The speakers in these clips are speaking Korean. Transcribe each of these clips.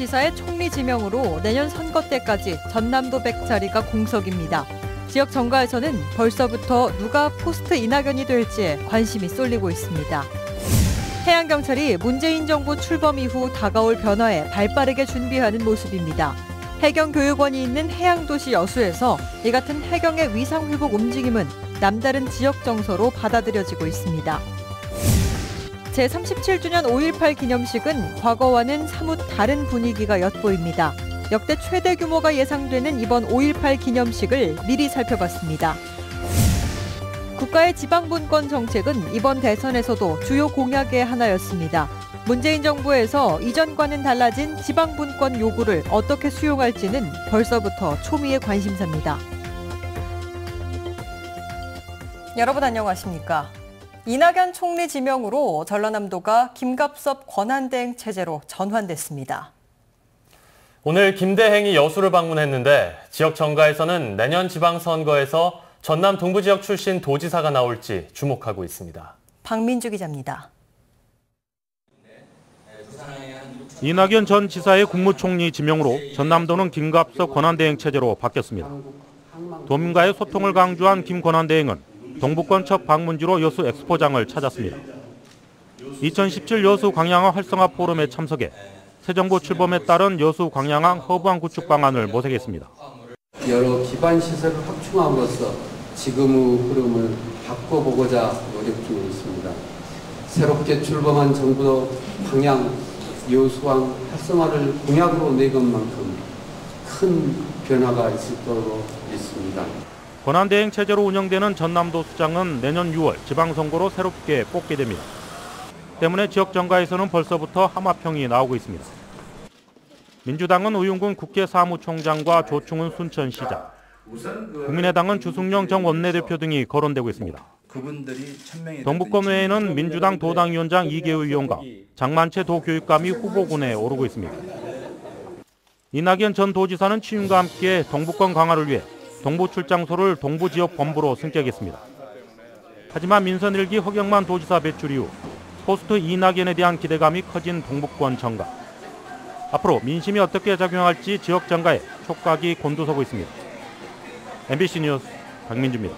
지사의 총리 지명으로 내년 선거 때까지 전남도 100자리가 공석입니다. 지역 정가에서는 벌써부터 누가 포스트 이낙연이 될지에 관심이 쏠리고 있습니다. 해양경찰이 문재인 정부 출범 이후 다가올 변화에 발빠르게 준비하는 모습입니다. 해경교육원이 있는 해양도시 여수에서 이 같은 해경의 위상회복 움직임은 남다른 지역 정서로 받아들여지고 있습니다. 제37주년 5.18 기념식은 과거와는 사뭇 다른 분위기가 엿보입니다. 역대 최대 규모가 예상되는 이번 5.18 기념식을 미리 살펴봤습니다. 국가의 지방분권 정책은 이번 대선에서도 주요 공약의 하나였습니다. 문재인 정부에서 이전과는 달라진 지방분권 요구를 어떻게 수용할지는 벌써부터 초미의 관심사입니다. 여러분 안녕하십니까? 이낙연 총리 지명으로 전라남도가 김갑섭 권한대행 체제로 전환됐습니다. 오늘 김대행이 여수를 방문했는데 지역 정가에서는 내년 지방선거에서 전남 동부 지역 출신 도지사가 나올지 주목하고 있습니다. 박민주 기자입니다. 이낙연 전 지사의 국무총리 지명으로 전남도는 김갑섭 권한대행 체제로 바뀌었습니다. 도민과의 소통을 강조한 김 권한대행은 동부권 첫 방문지로 여수 엑스포장을 찾았습니다. 2017 여수 광양항 활성화 포럼에 참석해 새 정부 출범에 따른 여수 광양항 허브항 구축 방안을 모색했습니다. 여러 기반 시설을 확충함으로써 지금의 흐름을 바꿔보고자 노력 중에 있습니다. 새롭게 출범한 정부도 광양, 여수항 활성화를 공약으로 내건 만큼 큰 변화가 있을 거로 믿습니다. 권한대행 체제로 운영되는 전남도 수장은 내년 6월 지방선거로 새롭게 뽑게 됩니다. 때문에 지역 정가에서는 벌써부터 하마평이 나오고 있습니다. 민주당은 우윤근 국회사무총장과 조충훈 순천시장, 국민의당은 주승용 전 원내대표 등이 거론되고 있습니다. 동북권 외에는 민주당 도당위원장 이계우 의원과 장만채 도교육감이 후보군에 오르고 있습니다. 이낙연 전 도지사는 취임과 함께 동북권 강화를 위해 동부 출장소를 동부 지역 본부로 승격했습니다. 하지만 민선 1기 허경만 도지사 배출 이후 포스트 이낙연에 대한 기대감이 커진 동북권 정가. 앞으로 민심이 어떻게 작용할지 지역 정가에 촉각이 곤두서고 있습니다. MBC 뉴스 박민주입니다.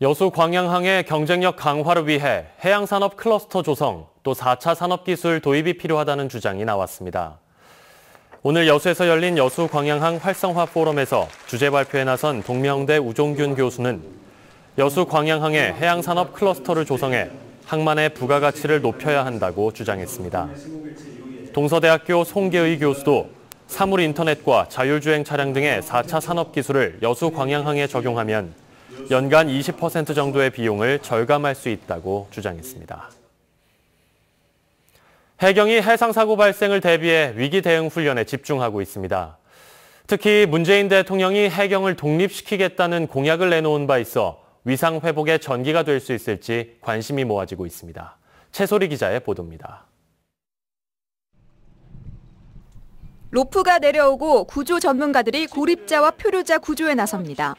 여수 광양항의 경쟁력 강화를 위해 해양산업 클러스터 조성, 또 4차 산업기술 도입이 필요하다는 주장이 나왔습니다. 오늘 여수에서 열린 여수 광양항 활성화 포럼에서 주제 발표에 나선 동명대 우종균 교수는 여수 광양항의 해양산업 클러스터를 조성해 항만의 부가가치를 높여야 한다고 주장했습니다. 동서대학교 송계의 교수도 사물 인터넷과 자율주행 차량 등의 4차 산업기술을 여수 광양항에 적용하면 연간 20% 정도의 비용을 절감할 수 있다고 주장했습니다. 해경이 해상사고 발생을 대비해 위기 대응 훈련에 집중하고 있습니다. 특히 문재인 대통령이 해경을 독립시키겠다는 공약을 내놓은 바 있어 위상 회복의 전기가 될 수 있을지 관심이 모아지고 있습니다. 최소리 기자의 보도입니다. 로프가 내려오고 구조 전문가들이 고립자와 표류자 구조에 나섭니다.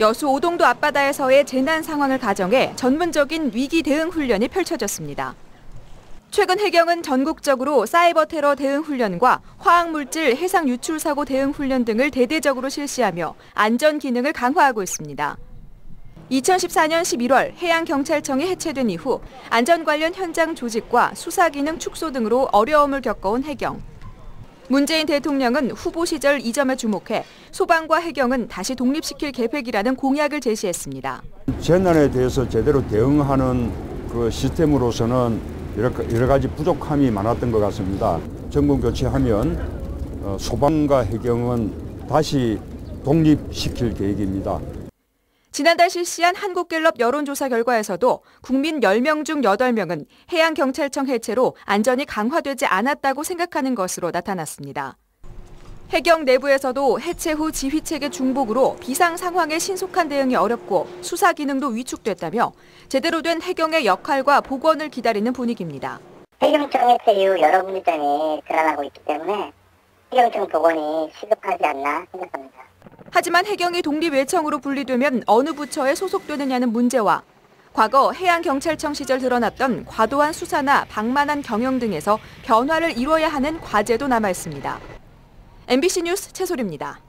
여수 오동도 앞바다에서의 재난 상황을 가정해 전문적인 위기 대응 훈련이 펼쳐졌습니다. 최근 해경은 전국적으로 사이버 테러 대응 훈련과 화학물질 해상 유출 사고 대응 훈련 등을 대대적으로 실시하며 안전 기능을 강화하고 있습니다. 2014년 11월 해양경찰청이 해체된 이후 안전 관련 현장 조직과 수사 기능 축소 등으로 어려움을 겪어온 해경. 문재인 대통령은 후보 시절 이 점에 주목해 소방과 해경은 다시 독립시킬 계획이라는 공약을 제시했습니다. 재난에 대해서 제대로 대응하는 그 시스템으로서는 여러 가지 부족함이 많았던 것 같습니다. 정권 교체하면 소방과 해경은 다시 독립시킬 계획입니다. 지난달 실시한 한국갤럽 여론조사 결과에서도 국민 10명 중 8명은 해양경찰청 해체로 안전이 강화되지 않았다고 생각하는 것으로 나타났습니다. 해경 내부에서도 해체 후 지휘체계 중복으로 비상 상황에 신속한 대응이 어렵고 수사 기능도 위축됐다며 제대로 된 해경의 역할과 복원을 기다리는 분위기입니다. 해경청 해체 이후 여러 문제점이 드러나고 있기 때문에 해경청 복원이 시급하지 않나 생각합니다. 하지만 해경이 독립 외청으로 분리되면 어느 부처에 소속되느냐는 문제와 과거 해양경찰청 시절 드러났던 과도한 수사나 방만한 경영 등에서 변화를 이뤄야 하는 과제도 남아 있습니다. MBC 뉴스 최소리입니다.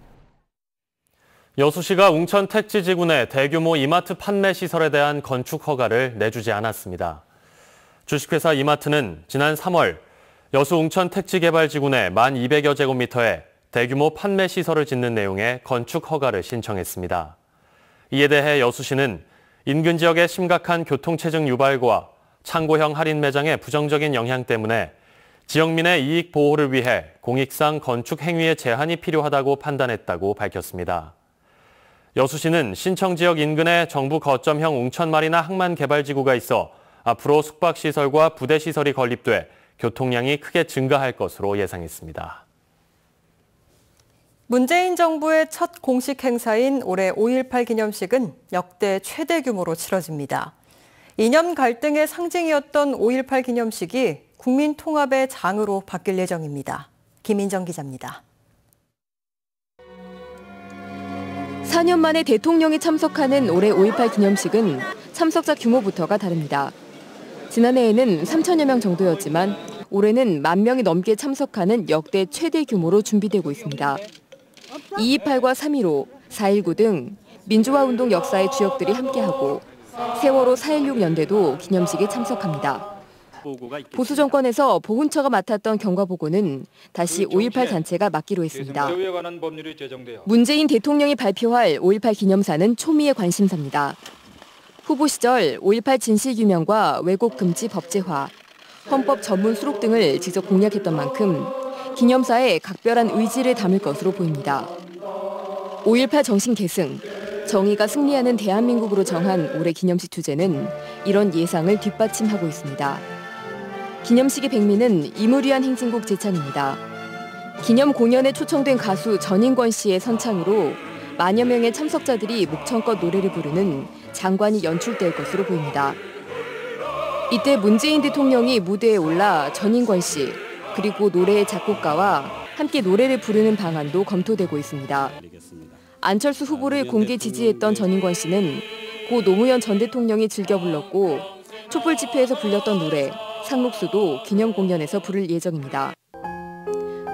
여수시가 웅천 택지지구 내 대규모 이마트 판매 시설에 대한 건축 허가를 내주지 않았습니다. 주식회사 이마트는 지난 3월 여수 웅천 택지개발지구 내 1,200여 제곱미터에 대규모 판매 시설을 짓는 내용의 건축 허가를 신청했습니다. 이에 대해 여수시는 인근 지역의 심각한 교통체증 유발과 창고형 할인 매장의 부정적인 영향 때문에 지역민의 이익 보호를 위해 공익상 건축 행위에 제한이 필요하다고 판단했다고 밝혔습니다. 여수시는 신청 지역 인근에 정부 거점형 웅천마리나 항만개발지구가 있어 앞으로 숙박시설과 부대시설이 건립돼 교통량이 크게 증가할 것으로 예상했습니다. 문재인 정부의 첫 공식 행사인 올해 5.18 기념식은 역대 최대 규모로 치러집니다. 이념 갈등의 상징이었던 5.18 기념식이 국민 통합의 장으로 바뀔 예정입니다. 김인정 기자입니다. 4년 만에 대통령이 참석하는 올해 5.18 기념식은 참석자 규모부터가 다릅니다. 지난해에는 3천여 명 정도였지만 올해는 10,000명이 넘게 참석하는 역대 최대 규모로 준비되고 있습니다. 2.28과 3.15, 4.19 등 민주화운동 역사의 주역들이 함께하고 세월호 4.16 연대도 기념식에 참석합니다. 보수 정권에서 보훈처가 맡았던 경과보고는 다시 5.18 단체가 맡기로 했습니다. 문재인 대통령이 발표할 5.18 기념사는 초미의 관심사입니다. 후보 시절 5.18 진실규명과 왜곡 금지 법제화, 헌법 전문 수록 등을 직접 공약했던 만큼 기념사에 각별한 의지를 담을 것으로 보입니다. 5.18 정신 계승, 정의가 승리하는 대한민국으로 정한 올해 기념식 주제는 이런 예상을 뒷받침하고 있습니다. 기념식의 백미는 이물 위한 행진곡 제창입니다. 기념 공연에 초청된 가수 전인권 씨의 선창으로 만여 명의 참석자들이 목청껏 노래를 부르는 장관이 연출될 것으로 보입니다. 이때 문재인 대통령이 무대에 올라 전인권 씨, 그리고 노래의 작곡가와 함께 노래를 부르는 방안도 검토되고 있습니다. 안철수 후보를 공개 지지했던 전인권 씨는 고 노무현 전 대통령이 즐겨 불렀고 촛불 집회에서 불렸던 노래 상록수도 기념 공연에서 부를 예정입니다.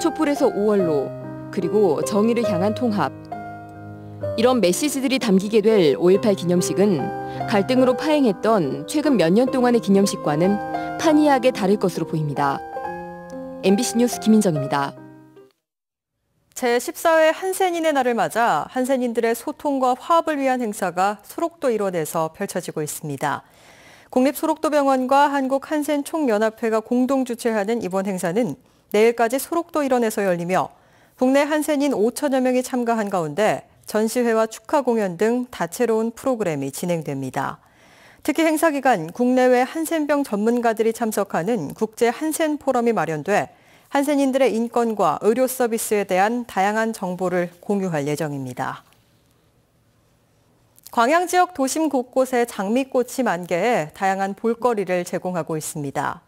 촛불에서 5월로, 그리고 정의를 향한 통합. 이런 메시지들이 담기게 될 5.18 기념식은 갈등으로 파행했던 최근 몇 년 동안의 기념식과는 판이하게 다를 것으로 보입니다. MBC 뉴스 김인정입니다. 제14회 한센인의 날을 맞아 한센인들의 소통과 화합을 위한 행사가 소록도 일원에서 펼쳐지고 있습니다. 국립소록도병원과 한국한센총연합회가 공동 주최하는 이번 행사는 내일까지 소록도 일원에서 열리며 국내 한센인 5천여 명이 참가한 가운데 전시회와 축하 공연 등 다채로운 프로그램이 진행됩니다. 특히 행사 기간 국내외 한센병 전문가들이 참석하는 국제 한센 포럼이 마련돼 한센인들의 인권과 의료 서비스에 대한 다양한 정보를 공유할 예정입니다. 광양 지역 도심 곳곳에 장미꽃이 만개해 다양한 볼거리를 제공하고 있습니다.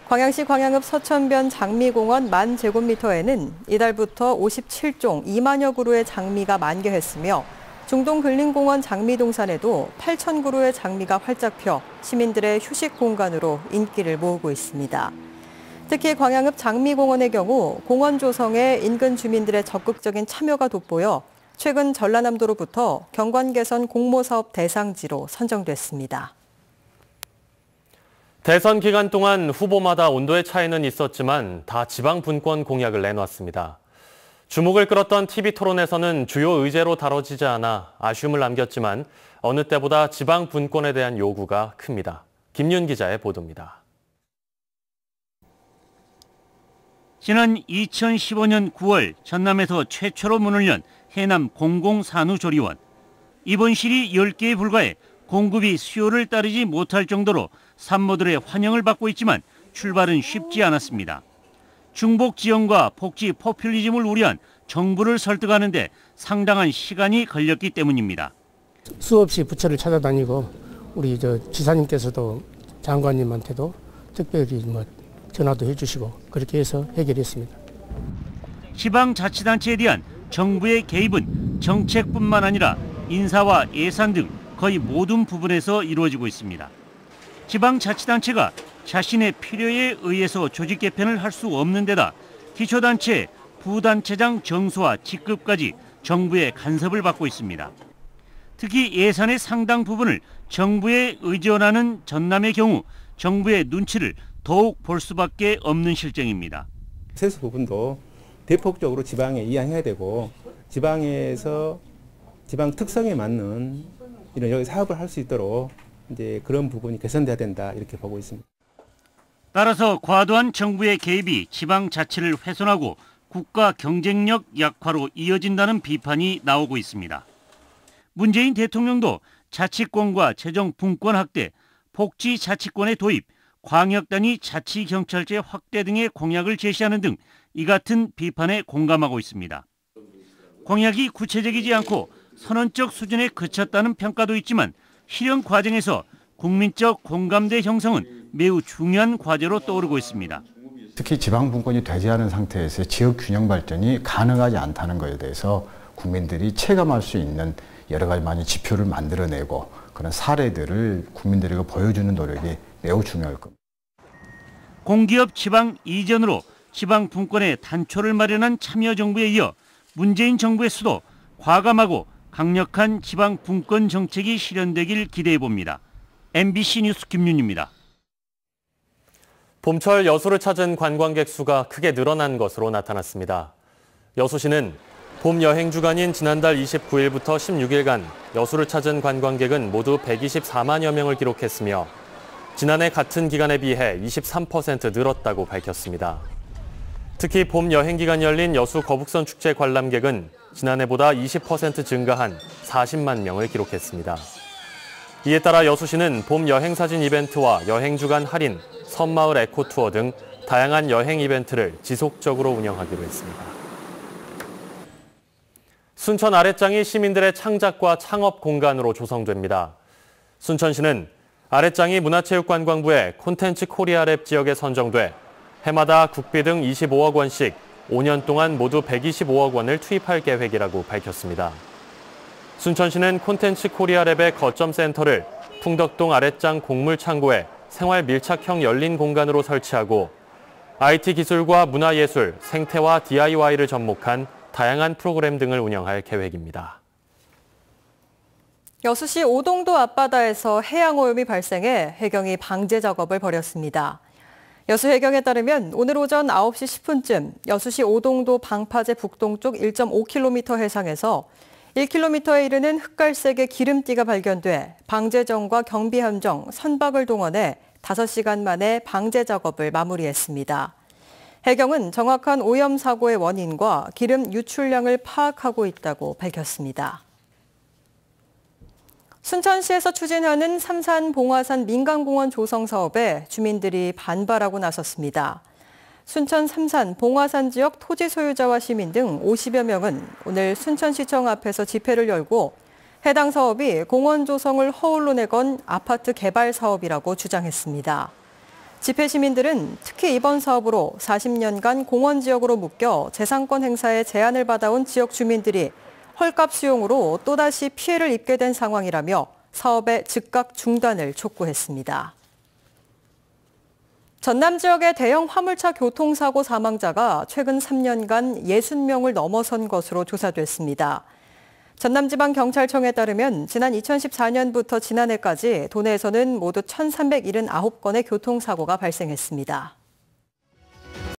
광양시 광양읍 서천변 장미공원 10,000제곱미터에는 이달부터 57종 2만여 그루의 장미가 만개했으며 중동근린공원 장미동산에도 8,000그루의 장미가 활짝 펴 시민들의 휴식 공간으로 인기를 모으고 있습니다. 특히 광양읍 장미공원의 경우 공원 조성에 인근 주민들의 적극적인 참여가 돋보여 최근 전라남도로부터 경관 개선 공모사업 대상지로 선정됐습니다. 대선 기간 동안 후보마다 온도의 차이는 있었지만 다 지방 분권 공약을 내놨습니다. 주목을 끌었던 TV토론에서는 주요 의제로 다뤄지지 않아 아쉬움을 남겼지만 어느 때보다 지방 분권에 대한 요구가 큽니다. 김윤 기자의 보도입니다. 지난 2015년 9월 전남에서 최초로 문을 연 해남 공공산후조리원. 이번 실이 10개에 불과해 공급이 수요를 따르지 못할 정도로 산모들의 환영을 받고 있지만 출발은 쉽지 않았습니다. 중복 지원과 복지 포퓰리즘을 우려한 정부를 설득하는 데 상당한 시간이 걸렸기 때문입니다. 수없이 부처를 찾아다니고 우리 지사님께서도 장관님한테도 특별히 전화도 해주시고 그렇게 해서 해결했습니다. 지방자치단체에 대한 정부의 개입은 정책뿐만 아니라 인사와 예산 등 거의 모든 부분에서 이루어지고 있습니다. 지방자치단체가 자신의 필요에 의해서 조직 개편을 할 수 없는 데다 기초단체, 부단체장 정수와 직급까지 정부의 간섭을 받고 있습니다. 특히 예산의 상당 부분을 정부에 의존하는 전남의 경우 정부의 눈치를 더욱 볼 수밖에 없는 실정입니다. 세수 부분도 대폭적으로 지방에 이양해야 되고 지방에서 지방 특성에 맞는 이런 여기 사업을 할 수 있도록 이제 그런 부분이 개선돼야 된다 이렇게 보고 있습니다. 따라서 과도한 정부의 개입이 지방 자치를 훼손하고 국가 경쟁력 약화로 이어진다는 비판이 나오고 있습니다. 문재인 대통령도 자치권과 재정 분권 확대, 복지 자치권의 도입, 광역단위 자치경찰제 확대 등의 공약을 제시하는 등 이 같은 비판에 공감하고 있습니다. 공약이 구체적이지 않고 선언적 수준에 그쳤다는 평가도 있지만 실현 과정에서 국민적 공감대 형성은 매우 중요한 과제로 떠오르고 있습니다. 특히 지방 분권이 되지 않은 상태에서 지역 균형 발전이 가능하지 않다는 것에 대해서 국민들이 체감할 수 있는 여러 가지 많은 지표를 만들어내고 그런 사례들을 국민들에게 보여주는 노력이 매우 중요할 겁니다. 공기업 지방 이전으로 지방 분권의 단초를 마련한 참여정부에 이어 문재인 정부에서도 과감하고 강력한 지방 분권 정책이 실현되길 기대해 봅니다. MBC 뉴스 김윤입니다. 봄철 여수를 찾은 관광객 수가 크게 늘어난 것으로 나타났습니다. 여수시는 봄 여행 주간인 지난달 29일부터 16일간 여수를 찾은 관광객은 모두 124만여 명을 기록했으며 지난해 같은 기간에 비해 23% 늘었다고 밝혔습니다. 특히 봄 여행 기간 열린 여수 거북선 축제 관람객은 지난해보다 20% 증가한 40만 명을 기록했습니다. 이에 따라 여수시는 봄 여행 사진 이벤트와 여행 주간 할인, 섬마을 에코투어 등 다양한 여행 이벤트를 지속적으로 운영하기로 했습니다. 순천 아랫장이 시민들의 창작과 창업 공간으로 조성됩니다. 순천시는 아랫장이 문화체육관광부의 콘텐츠 코리아랩 지역에 선정돼 해마다 국비 등 25억 원씩 5년 동안 모두 125억 원을 투입할 계획이라고 밝혔습니다. 순천시는 콘텐츠 코리아랩의 거점 센터를 풍덕동 아랫장 곡물창고에 생활 밀착형 열린 공간으로 설치하고 IT 기술과 문화예술, 생태와 DIY를 접목한 다양한 프로그램 등을 운영할 계획입니다. 여수시 오동도 앞바다에서 해양오염이 발생해 해경이 방제 작업을 벌였습니다. 여수해경에 따르면 오늘 오전 9시 10분쯤 여수시 오동도 방파제 북동쪽 1.5km 해상에서 1km에 이르는 흑갈색의 기름띠가 발견돼 방제정과 경비함정, 선박을 동원해 5시간 만에 방제 작업을 마무리했습니다. 해경은 정확한 오염 사고의 원인과 기름 유출량을 파악하고 있다고 밝혔습니다. 순천시에서 추진하는 삼산 봉화산 민간공원 조성 사업에 주민들이 반발하고 나섰습니다. 순천 삼산 봉화산 지역 토지 소유자와 시민 등 50여 명은 오늘 순천시청 앞에서 집회를 열고 해당 사업이 공원 조성을 허울로 내건 아파트 개발 사업이라고 주장했습니다. 집회 시민들은 특히 이번 사업으로 40년간 공원 지역으로 묶여 재산권 행사에 제한을 받아온 지역 주민들이 헐값 수용으로 또다시 피해를 입게 된 상황이라며 사업의 즉각 중단을 촉구했습니다. 전남 지역의 대형 화물차 교통사고 사망자가 최근 3년간 60명을 넘어선 것으로 조사됐습니다. 전남지방경찰청에 따르면 지난 2014년부터 지난해까지 도내에서는 모두 1,379건의 교통사고가 발생했습니다.